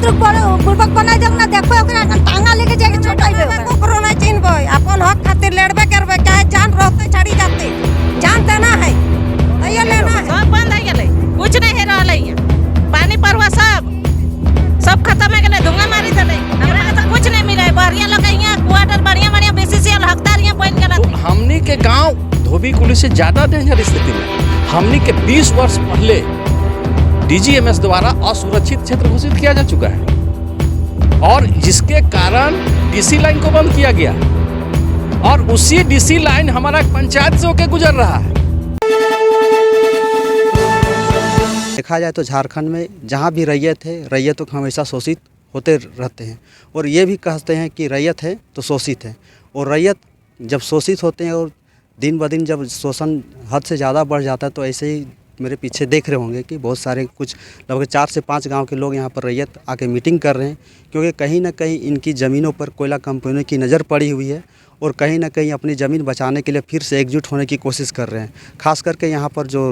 बुजुर्ग बुर्बक बनाई देब ना देखो ओकरा टांगा लेके जाके छोटाइबे कोकरो नहीं चिन्हबे अपन हक खातिर लड़बे करबे चाहे जान रहते छड़ी जाते जान देना है तैयो लेना है सब बंद हो गेलै कुछ नहीं है रहलै पानी परवा सब खत्म हो गेलै धुआं मारी देलै हमरा के तो कुछ नहीं मिलै बढ़िया लोग यहाँ क्वार्टर बढ़िया बीसीसीएल हकदार यहाँ बन गेल हमनी के गांव धोबी कुली से ज्यादा डेंजर स्थिति में हमनी के 20 वर्ष पहले डीजीएमएस द्वारा असुरक्षित क्षेत्र घोषित किया जा चुका है और जिसके कारण डीसी लाइन को बंद किया गया और उसी डीसी लाइन हमारा पंचायत से होकर गुजर रहा है। देखा जाए तो झारखंड में जहाँ भी रैयत है रैयतों को हमेशा शोषित होते रहते हैं और ये भी कहते हैं कि रैयत है तो शोषित है और रैयत जब शोषित होते हैं और दिन ब दिन जब शोषण हद से ज़्यादा बढ़ जाता है तो ऐसे ही मेरे पीछे देख रहे होंगे कि बहुत सारे कुछ लगभग 4 से 5 गांव के लोग यहाँ पर रैयत आके मीटिंग कर रहे हैं क्योंकि कहीं ना कहीं इनकी ज़मीनों पर कोयला कंपनियों की नज़र पड़ी हुई है और कहीं ना कहीं अपनी ज़मीन बचाने के लिए फिर से एकजुट होने की कोशिश कर रहे हैं। खास करके यहाँ पर जो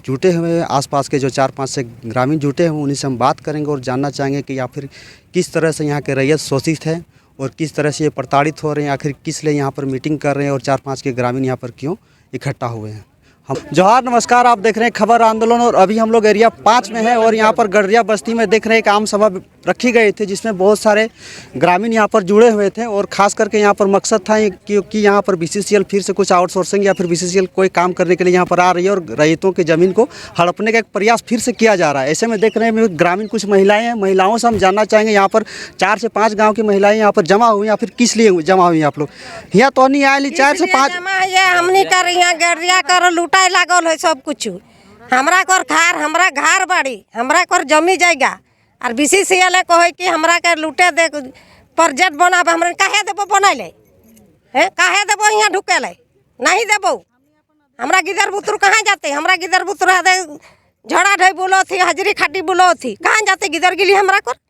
जुटे हुए हैं आसपास के जो 4-5 से ग्रामीण जुटे हुए उन्हीं से हम बात करेंगे और जानना चाहेंगे कि या फिर किस तरह से यहाँ के रैयत शोषित है और किस तरह से ये प्रताड़ित हो रहे हैं, आखिर किस लिए यहाँ पर मीटिंग कर रहे हैं और 4-5 के ग्रामीण यहाँ पर क्यों इकट्ठा हुए हैं। हम जोहार नमस्कार, आप देख रहे हैं खबर आंदोलन और अभी हम लोग एरिया 5 में हैं और यहाँ पर गड़रिया बस्ती में देख रहे हैं एक आम सभा रखी गई थी जिसमें बहुत सारे ग्रामीण यहाँ पर जुड़े हुए थे और ख़ास करके यहाँ पर मकसद था कि यहाँ पर बीसीसीएल फिर से कुछ आउटसोर्सिंग या फिर बीसीसीएल कोई काम करने के लिए यहाँ पर आ रही है और रैयतों की ज़मीन को हड़पने का एक प्रयास फिर से किया जा रहा है। ऐसे में देख रहे हैं ग्रामीण कुछ महिलाएं हैं, महिलाओं से हम जानना चाहेंगे यहाँ पर 4 से 5 गाँव की महिलाएं यहाँ पर जमा हुई या फिर किस लिए जमा हुई आप लोग यहाँ तो नहीं आए 4 से 5 हमनी कर यहाँ गड़रिया कर लुटाए लागल है सब कुछ हमरा कर खार हमरा घर बाड़ी हमरा कर जमी जाएगा और बीसीसीएल कहे कि हमरा के लूटे दे प्रोजेक्ट बनाबे हमरा काहे देबो बनाइले हैं काहे देबो यहाँ ढुकेले नहीं देबो हमरा गिदर बुतरू कहाँ जाते हमरा गिदर बुतरू दे झड़ा ढई बोलो थी हाजरी खाटी बोलो थी कहाँ जाते गिदर गिली हमरा कर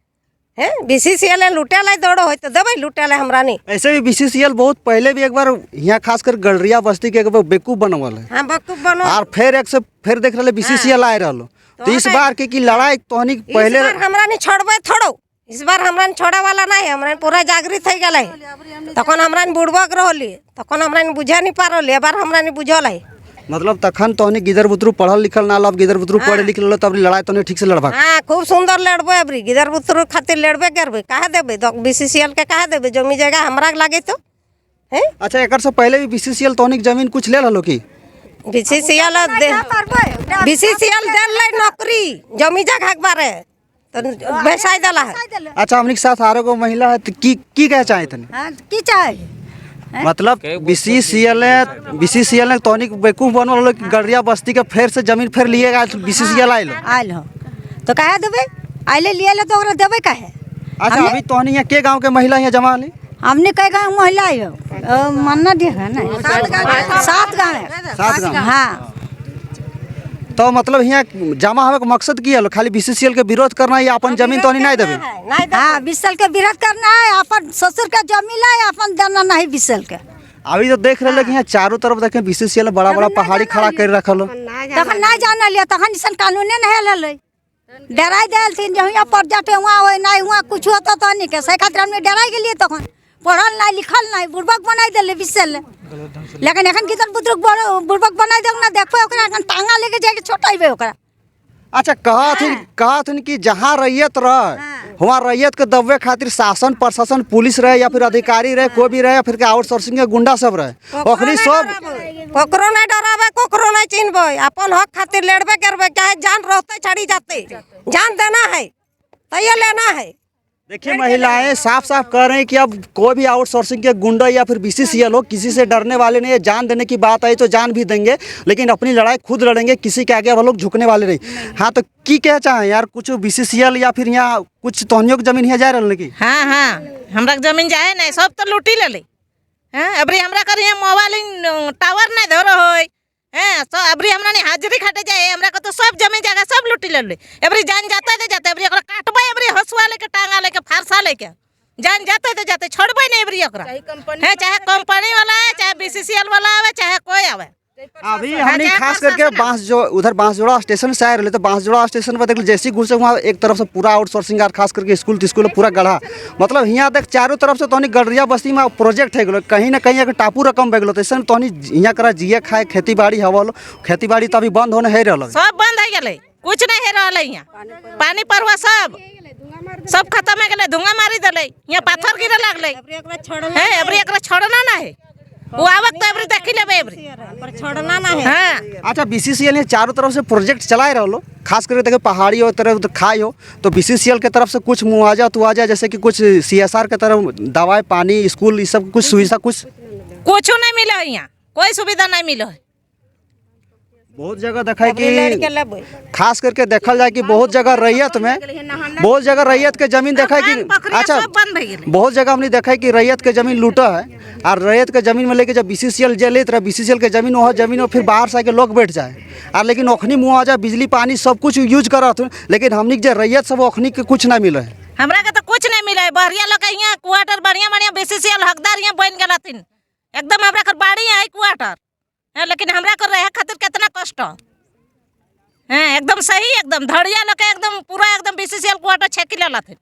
हैं बीसीसीएल लूटे ला दौड़ो हो तो देबे लूटे ला हमरा नहीं। ऐसे भी बीसीसीएल बहुत पहले भी एक बार यहाँ खासकर गड़रिया बस्ती के बेवकूफ बनवल है। हाँ बेवकूफ बनो और फिर देख रहे बीसीसीएल आए रहो तो इस बार की लड़ाई तोहनी पहले हमरा नहीं छोड़बे थोड़ो इस बार हमरा छोड़ा वाला नहीं हमरा पूरा जागृत हो गए तखन हमरा बुड़बक रहली तखन हमरा बुझे नहीं पा रही बार हमरा बुझल है मतलब तखन तोहनी गिदर बुतरू पढ़ल लिखल ना लब गिदर बुतरू पढ़े लिखल तब लड़ाई तोहनी ठीक से लड़बा। हाँ खूब सुंदर लड़बे अबरी गिदर बुतरू खातिर लड़बे करबे काहे देबे बीसीसीएल के काहे देबे जमी जगह हमरा लागे तो हैं। अच्छा एक से पहले भी बीसीसीएल तोहनी जमीन कुछ ले लो की बीसीसीएल दे ले नौकरी जमी जगह बारे तो बेसाई दला है। अच्छा हमनी के साथ आरो को महिला है तो की कह चाहे तनी की चाहे मतलब बीसीसीएल ने तोहनी बेवकूफ बनवल गड़रिया बस्ती के फिर से जमीन फिर लिए बीसीसीएल आयल हो तो काहे देबे आइले लिए ले तो ओकरा देबे काहे। अच्छा अभी तोहनी यहाँ के गांव के महिला यहाँ जमा ली हमने कई गाँव महिला हो मन्ना दे है ना 7 गाँव हाँ तो मतलब यहाँ जमा होने का मकसद की है खाली बीसीसीएल के विरोध करना है या अपन जमीन तो नहीं देवे। हाँ बीसीसीएल के विरोध करना है अपन ससुर का जमीन है अपन देना नहीं बीसीसीएल के। अभी तो देख रहे हैं यहाँ चारों तरफ देखे बीसीसीएल बड़ा बड़ा पहाड़ी खड़ा कर रखल हो तखन नहीं जाना लिया तखन इसन कानूने नहीं ले डराई दिल थी यहाँ पर जाते वहाँ नहीं हुआ कुछ होता तो नहीं के से खातिर हमने डराई के लिए तखन पढ़ल नहीं लिखल नहीं बुड़बक बनाई दिले बीसीसीएल लेकिन एखन किधर बुड़बक बनाई दे ना देखो ओकरा टांगा लेके जाके छोटाइबे ओकरा। अच्छा कहत कि जहाँ रैयत रहे वहाँ रैयत के दबे खातिर शासन प्रशासन पुलिस रहे या फिर अधिकारी रहे कोई भी रहे या फिर आउटसोर्सिंग के गुंडा सब रहे ओखनी सब कोकरो नहीं डराबे कोकरो नहीं चिन्हबे अपन हक खातिर लड़बे करबे चाहे जान रहते छड़ी जाते जान देना है तैयो लेना है। देखिए महिलाएं साफ साफ कह रहे हैं कि अब कोई भी आउटसोर्सिंग के गुंडा या फिर बीसीसीएल हो किसी से डरने वाले नहीं है। जान देने की बात आई तो जान भी देंगे लेकिन अपनी लड़ाई खुद लड़ेंगे किसी के आगे वो लोग झुकने वाले नहीं। हाँ तो की क्या चाहें यार कुछ बीसीसीएल या फिर यहाँ कुछ तोहनियों की जमीन यहाँ जा रही की। हाँ हमरा जमीन जाए नहीं सब तो लूटी ले अबरी हमरा कर मोबाइल टावर नहीं धरो हो तो अबरी हमरा नहीं हाजिरी खाटे जाए हमरा को तो सब जमीन जगह सब लूटी ले अबरी जान जाते दे जाते अबरी काटबे अबरी हसुआ लेके टांगा लेके फारसा लेके जान जाते दे जाते छोड़बे नहीं अबरी चाहे कंपनी वाला है चाहे बीसीसीएल वाला आवे चाहे कोई आवे अभी हमने खास करके बांसजोड़ा स्टेशन से आए रहे तो बांसजोड़ा स्टेशन पर देख लो जैसी घुसे वहाँ एक तरफ से पूरा आउटसोर्सिंग और खास करके स्कूल पूरा गढ़ा मतलब यहाँ देख चारों तरफ से तोहनी गढ़रिया बस्ती में प्रोजेक्ट है गलो कहीं ना कहीं अगर टापू रकम बह गलो तो ऐसे तोहनी यहाँ करा जिए खाए खेती बाड़ी हवा लो खेती बाड़ी तो अभी बंद होने है रहा सब बंद है गए, कुछ नहीं है रहा यहाँ, पानी परवा सब खत्म है गए, धुआं मारी दले, यहाँ पत्थर गिरे लगले है, अबरी एकरा छोड़ना ना है, वो आवक तो अबरी देखी लेबे अबरी पर छोड़ना ना है। हाँ अच्छा BCCL ने चारों तरफ से प्रोजेक्ट चलाए रहो खास करके देखो पहाड़ी हो तरफ तो खाई हो तो BCCL के तरफ से कुछ मुआवजा तुआवजा जैसे कि कुछ CSR के तरफ दवाई पानी स्कूल ये सब कुछ सुविधा कुछ नहीं मिला है यहाँ, कोई सुविधा नहीं मिला है। बहुत जगह देखा है कि खास करके देखल जाए कि बहुत जगह रैयत के जमीन देखा है कि अच्छा बहुत जगह हमने देखा है कि रैयत के जमीन लूटा है और रैयत के जमीन में लेके जब BCCL जे लेते रहे BCCL के जमीन वह जमीन और फिर बाहर से आके लोग बैठ जाए और लेकिन ओखनी मुआवजा बिजली पानी सब कुछ यूज करत लेकिन हमने जो रैयत सब ओखनी के कुछ नहीं मिला है। हमरा के तो कुछ नहीं मिला है, बढ़िया लोग यहाँ क्वार्टर बढ़िया BCCL हकदार यहाँ बन गए एकदम हमरा कर बाड़ी है क्वार्टर है, लेकिन हमरा कर रहे खातिर कितना कष्ट है, एकदम सही एकदम धड़िया लोग एकदम पूरा एकदम BCCL क्वार्टर 6 किलो लाते।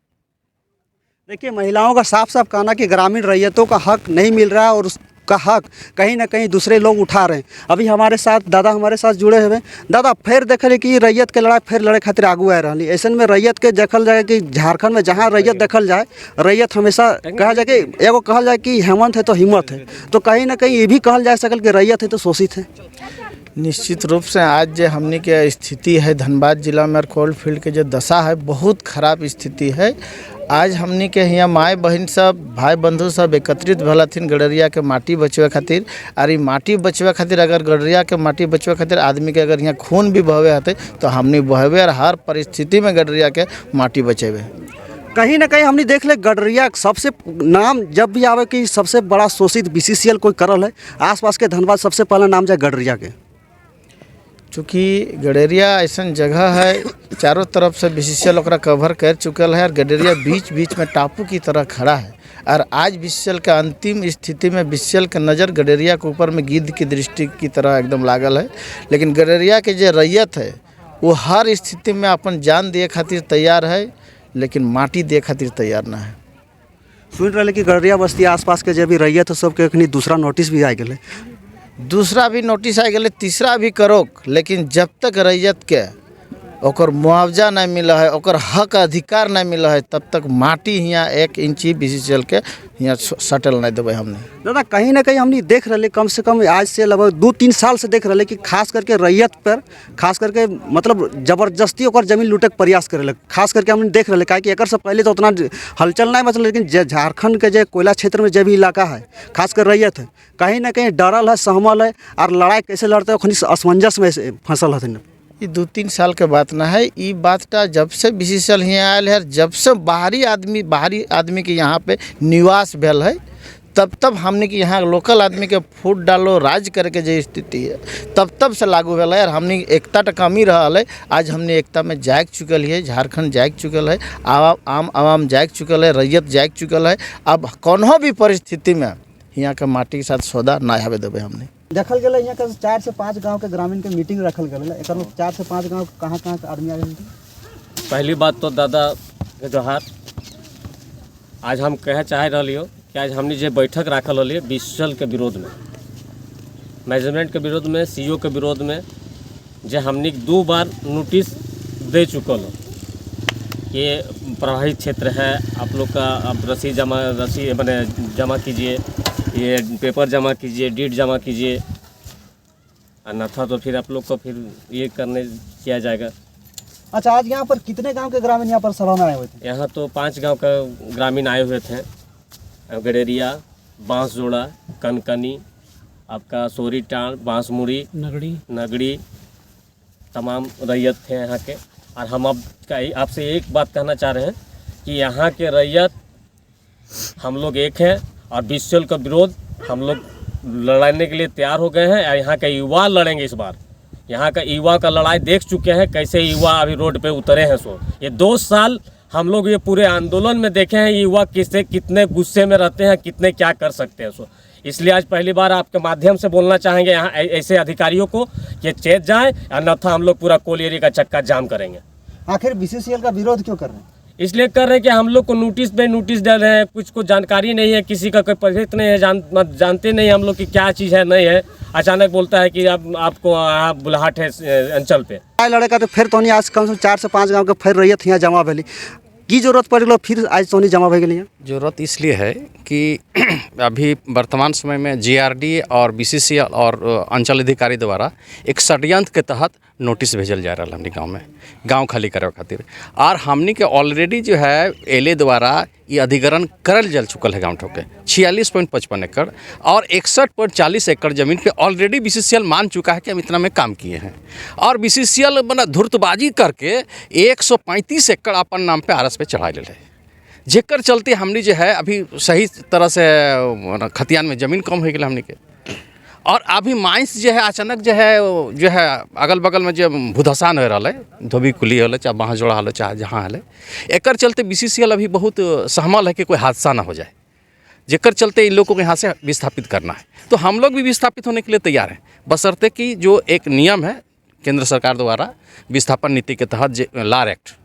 देखिए महिलाओं का साफ साफ कहना कि ग्रामीण रैयतों का हक नहीं मिल रहा है और उसका हक कहीं ना कहीं दूसरे लोग उठा रहे हैं। अभी हमारे साथ दादा हमारे साथ जुड़े हुए दादा फिर देखल कि रैयत के लड़ाई फिर लड़े खातिर आगू आ रही ऐसे में रैयत के देखल जाए कि झारखंड में जहाँ रैयत देखल जाए रैयत हमेशा कहा जाए कि एगो कहल जाए कि हेमंत है तो हिम्मत है तो कहीं ना कहीं ये भी कहल जा सकल कि रैयत है तो शोषित है। निश्चित रूप से आज जो हमने के स्थिति है धनबाद जिला में कोल फील्ड के जो दशा है बहुत खराब स्थिति है। आज हमने के यहाँ माए बहन सब भाई बंधु सब एकत्रित भलथिन गडरिया के माटी बचवे खातिर और ये माटी बचवे खातिर अगर गडरिया के माटी बचवे खातिर आदमी के अगर यहाँ खून भी बहवे हते तो हमने बहवे और हर परिस्थिति में गडरिया के माटी बचेवे। कहीं ना कहीं हमने देख ले गडरिया सबसे नाम जब भी आवे कि सबसे बड़ा शोषित BCCL कोई करल है आसपास के धनबाद सबसे पहला नाम जाए गडरिया के। चूँकि गडरिया ऐसा जगह है चारों तरफ से BCCL ओकरा कवर कर चुकल है और गडरिया बीच बीच में टापू की तरह खड़ा है और आज BCCL के अंतिम स्थिति में BCCL के नज़र गडरिया के ऊपर में गिद्ध की दृष्टि की तरह एकदम लागल है। लेकिन गडरिया के जो रैयत है वो हर स्थिति में अपन जान दिए खातिर तैयार है लेकिन माटी दिए खातिर तैयार ना है। सुन रहे कि गडरिया बस्ती आसपास के जो भी रैयत है सबके अखनी दूसरा नोटिस भी आ गए, दूसरा भी नोटिस आ गए, तीसरा भी करोक, लेकिन जब तक रैयत के ओकर मुआवजा नहीं मिला है ओकर हक अधिकार नहीं मिला है तब तक माटी यहाँ 1 इंची BCCL के यहाँ सटल नहीं देवे हमने। दादा कहीं ना कहीं हमने देख रहे कम से कम आज से लगभग 2-3 साल से देख रहे कि खास करके रैयत पर खास करके मतलब जबरदस्ती और जमीन लूटे के प्रयास करे खास करके हमने देख रहे कि एक से पहले तो उतना हलचल नहीं मचल लेकिन झारखंड के जो कोयला क्षेत्र में जो भी इलाका है खास कर रैयत है कहीं ना कहीं डरल है सहमल है और लड़ाई कैसे लड़ते हैं असमंजस में फंसल है। ये 2-3 साल के बात ना है, ये बात जब से BCCL यहाँ आयल है जब से बाहरी आदमी के यहाँ पे निवास भेल है तब हमने कि यहाँ लोकल आदमी के फूट डालो राज करके जो स्थिति है तब से लागू भेल है और हमने एकता तो कमी रहा है। आज हमने एकता में जाग चुकल है, झारखंड जाग चुकल है, आवाम जाग चुकल है, रैयत जाग चुकल है। अब कोनो भी परिस्थिति में यहाँ के माटी के साथ सौदा ना आवे देवे। हमने देखल गया यहाँ का 4 से 5 गांव के ग्रामीण के मीटिंग रखल गया एक 4 से 5 गांव कहाँ के आदमी आ गए। पहली बात तो दादा के जोहार, आज हम कहे चाहे रही हो कि आज हमने जो बैठक रखल रही BCCL के विरोध में, मैनेजमेंट के विरोध में, CEO के विरोध में, जो हमने 2 बार नोटिस दे चुकल हो। ये प्रभावित क्षेत्र है, आप लोग का आप रसीद मैंने जमा कीजिए, ये पेपर जमा कीजिए, डीड जमा कीजिए, अन्यथा तो फिर आप लोग को फिर ये किया जाएगा। अच्छा आज यहाँ पर कितने गांव के ग्रामीण यहाँ पर सभा में आए हुए थे? यहाँ तो 5 गांव का ग्रामीण आए हुए थे, गडेरिया, बांसजोड़ा, कनकनी, आपका सोरीटांड़, बांसमुड़ी, नगड़ी तमाम रैयत थे यहाँ के। और हम आपसे एक बात कहना चाह रहे हैं कि यहाँ के रैयत हम लोग एक हैं और BCCL का विरोध हम लोग लड़ने के लिए तैयार हो गए हैं। और यहाँ के युवा लड़ेंगे इस बार। यहाँ का युवा का लड़ाई देख चुके हैं कैसे युवा अभी रोड पे उतरे हैं। सो ये 2 साल हम लोग ये पूरे आंदोलन में देखे हैं युवा कितने गुस्से में रहते हैं, कितने क्या कर सकते हैं। सो इसलिए आज पहली बार आपके माध्यम से बोलना चाहेंगे यहाँ ऐसे अधिकारियों को कि चेत जाएं, अन्यथा हम लोग पूरा कोल एरिया का चक्का जाम करेंगे। आखिर बीसीसीएल का विरोध क्यों कर रहे हैं? इसलिए कर रहे हैं कि हम लोग को नोटिस पे नोटिस डाल रहे हैं, कुछ को जानकारी नहीं है, किसी का कोई परिचित नहीं है, जानते नहीं हम लोग की क्या चीज़ है नहीं है। अचानक बोलता है कि अब आपको बुलाहट है अंचल पे लड़का तो फिर तो नहीं, आज कम से कम 4 से 5 गाँव के फिर रैयत यहाँ जमा भेली की जरूरत पड़े फिर आज तो नहीं जमा भे गई। जरूरत इसलिए है कि अभी वर्तमान समय में जीआरडी और बीसीसीएल और अंचल अधिकारी द्वारा एक षड्यंत्र के तहत नोटिस भेजल जा रहा है हमने गांव में, गांव खाली करे खातिर। और हमने के ऑलरेडी जो है एलए द्वारा ये अधिग्रहण करल जल चुकल है गांव ठोके 46.55 एकड़ और 61.40 एकड़ जमीन पे ऑलरेडी बीसीसीएल मान चुका है कि हम इतना में काम किए हैं। और बीसीसीएल बना धूर्तबाजी करके 135 एकड़ अपन नाम पे आरएस पे चढ़ा ले, जेकर चलते हमने जो है अभी सही तरह से खतियान में ज़मीन कम हो गई हमने के। और अभी माइंस जो है अचानक जो है अगल बगल में जो भूधसान हो रहा है, धोबी कुली हो चाहे बाँह जोड़ा हो चाहे जहाँ है, एकर चलते बीसीसीएल अभी बहुत सहमल है कि कोई हादसा ना हो जाए, जेकर चलते इन लोगों को यहाँ से विस्थापित करना है। तो हम लोग भी विस्थापित होने के लिए तैयार हैं, बशर्ते कि जो एक नियम है केंद्र सरकार द्वारा विस्थापन नीति के तहत लार एक्ट,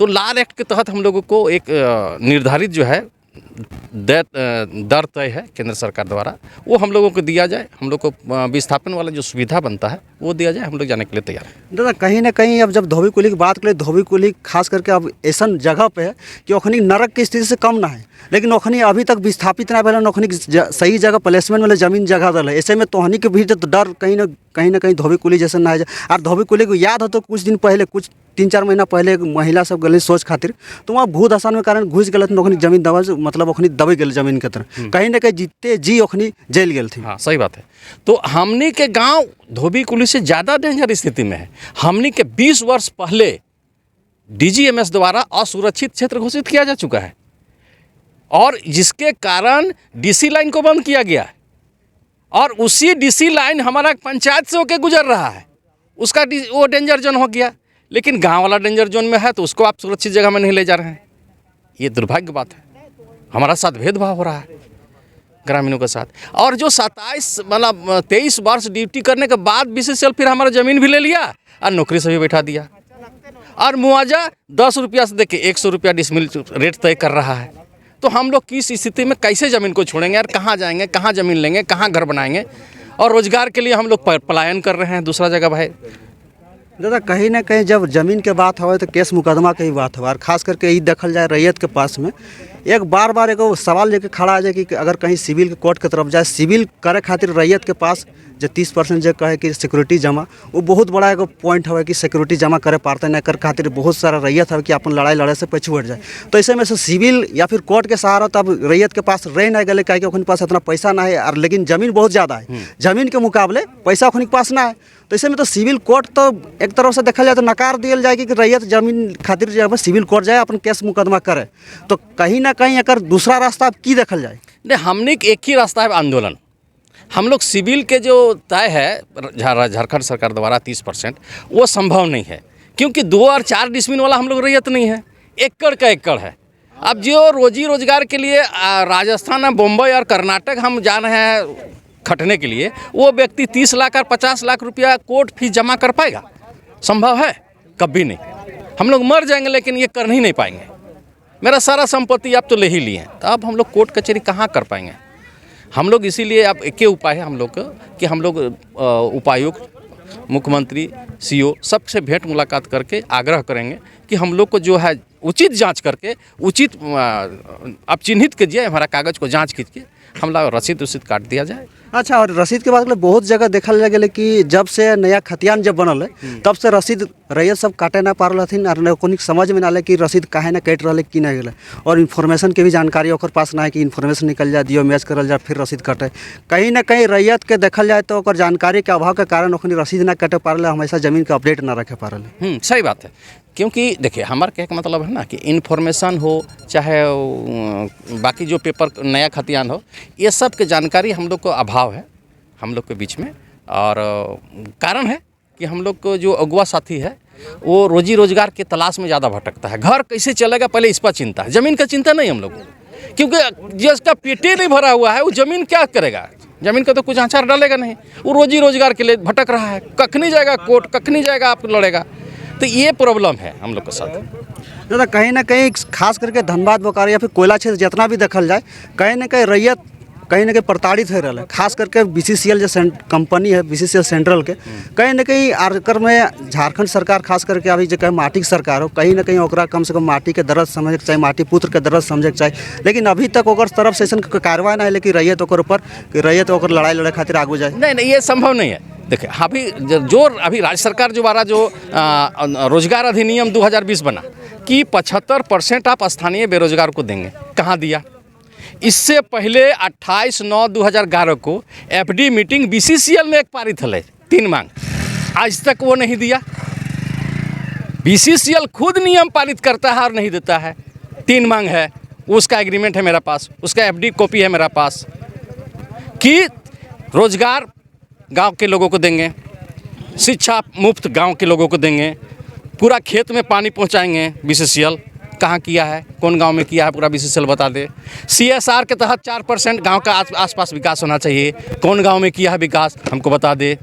तो लार एक्ट के तहत हम लोगों को एक निर्धारित जो है दर तय है केंद्र सरकार द्वारा, वो हम लोगों को दिया जाए, हम लोग को विस्थापन वाला जो सुविधा बनता है वो दिया जाए, हम लोग जाने के लिए तैयार हैं। दादा कहीं ना कहीं अब जब धोबी कुली की बात करें, धोबी कुली खास करके अब ऐसा जगह पे है कि ओखनी नरक की स्थिति से कम ना है, लेकिन ओखनी अभी तक विस्थापित ना पहले ओखनी सही जगह प्लेसमेंट वाले जमीन जगह दल है। ऐसे में तोहनी के भी तो डर कहीं ना कहीं धोबी कुली जैसे ना है। और धोबी कुली को याद हो तो कुछ दिन पहले, कुछ 3-4 महीना पहले एक महिला सब गली सोच खातिर तो वहाँ भूत आसान में कारण घुस गलत ओखनी जमीन दबा, मतलब ओखनी दबे गल जमीन के तरह कहीं ना कहीं जीते जी ओखनी जेल गल थी। हाँ सही बात है। तो हमने के गांव धोबी कुली से ज़्यादा डेंजर स्थिति में है। हमने के 20 वर्ष पहले डीजीएमएस द्वारा असुरक्षित क्षेत्र घोषित किया जा चुका है और जिसके कारण डीसी लाइन को बंद किया गया है और उसी डीसी लाइन हमारा पंचायत से होकर गुजर रहा है, उसका वो डेंजर जोन हो गया। लेकिन गांव वाला डेंजर जोन में है तो उसको आप सुरक्षित जगह में नहीं ले जा रहे हैं। ये दुर्भाग्य बात है, हमारा साथ भेदभाव हो रहा है ग्रामीणों के साथ। और जो 23 वर्ष ड्यूटी करने के बाद बीसीसीएल फिर हमारा ज़मीन भी ले लिया और नौकरी से भी बैठा दिया और मुआवजा 10 रुपया से देके 100 रुपया डिसमिल रेट तय कर रहा है। तो हम लोग किस स्थिति में कैसे ज़मीन को छोड़ेंगे और कहाँ जाएंगे, कहाँ ज़मीन लेंगे, कहाँ घर बनाएंगे। और रोज़गार के लिए हम लोग पलायन कर रहे हैं दूसरा जगह भाई। दादा कहीं ना कहीं जब ज़मीन के बात हो तो केस मुकदमा की बात हो, और ख़ास करके ये देखल जाए रैयत के पास में एक बार एक सवाल लेके खड़ा आ जाए कि अगर कहीं सिविल के कोर्ट की तरफ जाए, सिविल करे खातिर रैयत के पास जो 30% जो कहे कि सिक्योरिटी जमा, वो बहुत बड़ा एक पॉइंट है कि सिक्योरिटी जमा करे पाते नहीं कर खातिर बहुत सारा रैयत है कि अपन लड़ाई लड़े से पीछे हट जाए। तो ऐसे में से सिविल या फिर कोर्ट के सहारा तब रैयत के पास रह नहीं गए कहे कि उनके पास इतना पैसा ना है, और लेकिन ज़मीन बहुत ज़्यादा है, ज़मीन के मुकाबले पैसा उनके पास ना है। तो ऐसे में तो सिविल कोर्ट तो एक तरफ से देखा जाए तो नकार दिया जाए कि रैयत जमीन खातिर जब सिविल कोर्ट जाए अपन केस मुकदमा करे। तो कहीं ना कहीं अगर दूसरा रास्ता अब की देखल जाए? नहीं, हमने एक ही रास्ता है आंदोलन। हम लोग सिविल के जो तय है झारखंड सरकार द्वारा 30% वो संभव नहीं है, क्योंकि 2 और 4 डिसमिल वाला हम लोग रैयत नहीं है, एकड़ का एकड़ है। अब जो रोजी रोजगार के लिए राजस्थान, बम्बई और कर्नाटक हम जा रहे हैं खटने के लिए, वो व्यक्ति 30 लाख और 50 लाख रुपया कोर्ट फीस जमा कर पाएगा? संभव है? कभी नहीं। हम लोग मर जाएंगे लेकिन ये कर ही नहीं पाएंगे। मेरा सारा संपत्ति आप तो ले ही लिए हैं, तो अब हम लोग कोर्ट कचहरी कहाँ कर पाएंगे? हम लोग इसीलिए अब एक ही उपाय है हम लोग का कि हम लोग उपायुक्त, मुख्यमंत्री, सीओ सबसे भेंट मुलाकात करके आग्रह करेंगे कि हम लोग को जो है उचित जांच करके उचित अब चिन्हित कीजिए, हमारा कागज़ को जांच कीजिए, हम लोग रसीद काट दिया जाए। अच्छा, और रसीद के बाद बहुत जगह देखल लगे कि जब से नया खतियान जब बनल है तब से रसीद रैयत सब काटे ना पा रही और कोई समझ में ना आए कि रसीद काहे ना कट रहा कि नहीं गए, और इन्फॉर्मेशन के भी जानकारी ओकर पास ना है कि इन्फॉर्मेशन निकल जाए, दियो मैच करल जाए फिर रसीद कटे। कहीं ना कहीं रैयत के देखल जाए तो ओकर जानकारी के अभाव के कारण ओखनी रसीद ना कटे पा रहे, हमेशा ज़मीन के अपडेट ना रखे पा रहे। सही बात है, क्योंकि देखिए हमारा कहने का मतलब है ना कि इन्फॉर्मेशन हो चाहे बाकी जो पेपर नया खतियान हो, ये सब के जानकारी हम लोग को अभाव है हम लोग के बीच में। और कारण है कि हम लोग को जो अगुआ साथी है वो रोजी रोजगार के तलाश में ज़्यादा भटकता है। घर कैसे चलेगा पहले इस पर चिंता है, ज़मीन का चिंता नहीं हम लोग को। क्योंकि जिसका पेटे नहीं भरा हुआ है वो ज़मीन क्या करेगा, ज़मीन का तो कुछ आंचार डालेगा नहीं, वो रोजी रोजगार के लिए भटक रहा है, कख नहीं जाएगा कोर्ट, कख नहीं जाएगा, आप लड़ेगा। तो ये प्रॉब्लम है हम लोग के साथ। दादा कहीं ना कहीं खास करके धनबाद बोकारो या फिर कोयला क्षेत्र जितना भी देखल जाए, कहीं ना कहीं रैयत कहीं ना कहीं प्रताड़ित हो रहा है। खास करके BCCL जो कंपनी है, BCCL सेंट्रल के, कहीं ना कहीं आकर में झारखंड सरकार खास करके अभी जो कहे माटी की सरकार हो, कहीं ना कहीं ओकरा कम से कम माटी के दर्द समझे के चाहिए, माटी पुत्र के दर्द समझे के चाहिए, लेकिन अभी तक ओकर तरफ से ऐसा कार्रवाई ना है लेकिन रैयत ओकर ऊपर कि रैयत ओकर लड़ाई लड़े खातिर आगू जाए। नहीं, ये संभव नहीं है। देखिए अभी राज्य सरकार द्वारा जो रोजगार अधिनियम 2020 बना कि 75% आप स्थानीय बेरोजगार को देंगे, कहाँ दिया? इससे पहले 28/9/2011 को FD मीटिंग BCCL में एक पारित हले 3 मांग, आज तक वो नहीं दिया। BCCL खुद नियम पारित करता है और नहीं देता है। 3 मांग है, उसका एग्रीमेंट है मेरे पास, उसका FD कॉपी है मेरा पास कि रोजगार गांव के लोगों को देंगे, शिक्षा मुफ्त गांव के लोगों को देंगे, पूरा खेत में पानी पहुंचाएंगे। BCCL कहाँ किया है, कौन गांव में किया है, पूरा BCCL बता दे। CSR के तहत 4% गांव का आसपास विकास होना चाहिए, कौन गांव में किया है विकास, हमको बता दे।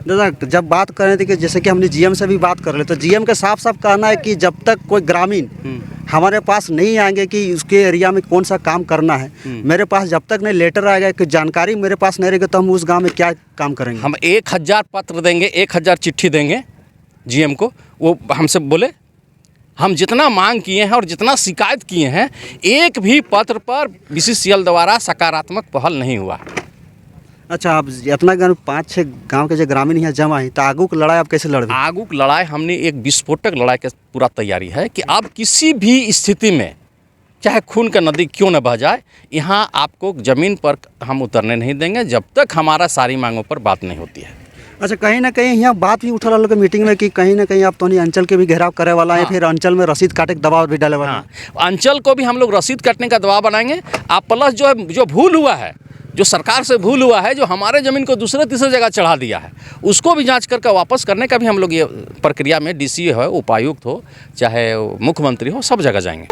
दादा जब बात कर रहे थे कि जैसे कि हमने GM से भी बात कर रहे, तो GM का साफ साफ कहना है कि जब तक कोई ग्रामीण हमारे पास नहीं आएंगे कि उसके एरिया में कौन सा काम करना है, मेरे पास जब तक नहीं लेटर आएगा कि जानकारी मेरे पास नहीं रहेगी, तो हम उस गांव में क्या काम करेंगे। हम 1000 पत्र देंगे, 1000 चिट्ठी देंगे GM को। वो हमसे बोले हम जितना मांग किए हैं और जितना शिकायत किए हैं, एक भी पत्र पर BCCL द्वारा सकारात्मक पहल नहीं हुआ। अच्छा, आप इतना 5-6 गांव के जो ग्रामीण यहाँ जमा है, तो आगू की लड़ाई आप कैसे लड़? आगू की लड़ाई हमने एक विस्फोटक लड़ाई की पूरा तैयारी है कि अब किसी भी स्थिति में चाहे खून का नदी क्यों न बह जाए, यहाँ आपको ज़मीन पर हम उतरने नहीं देंगे जब तक हमारा सारी मांगों पर बात नहीं होती है। अच्छा, कहीं ना कहीं यहाँ बात भी उठा रहा मीटिंग में कि कहीं ना कहीं आप तो नहीं अंचल के भी घेराव करे वाला है, फिर अंचल में रसीद काटे के दबाव भी डाले वाला है। अंचल को भी हम लोग रसीद काटने का दबाव बनाएंगे। आप प्लस जो भूल हुआ है, जो सरकार से भूल हुआ है, जो हमारे ज़मीन को दूसरे तीसरे जगह चढ़ा दिया है, उसको भी जांच करके वापस करने का भी हम लोग ये प्रक्रिया में DC हो, उपायुक्त हो, चाहे मुख्यमंत्री हो, सब जगह जाएंगे।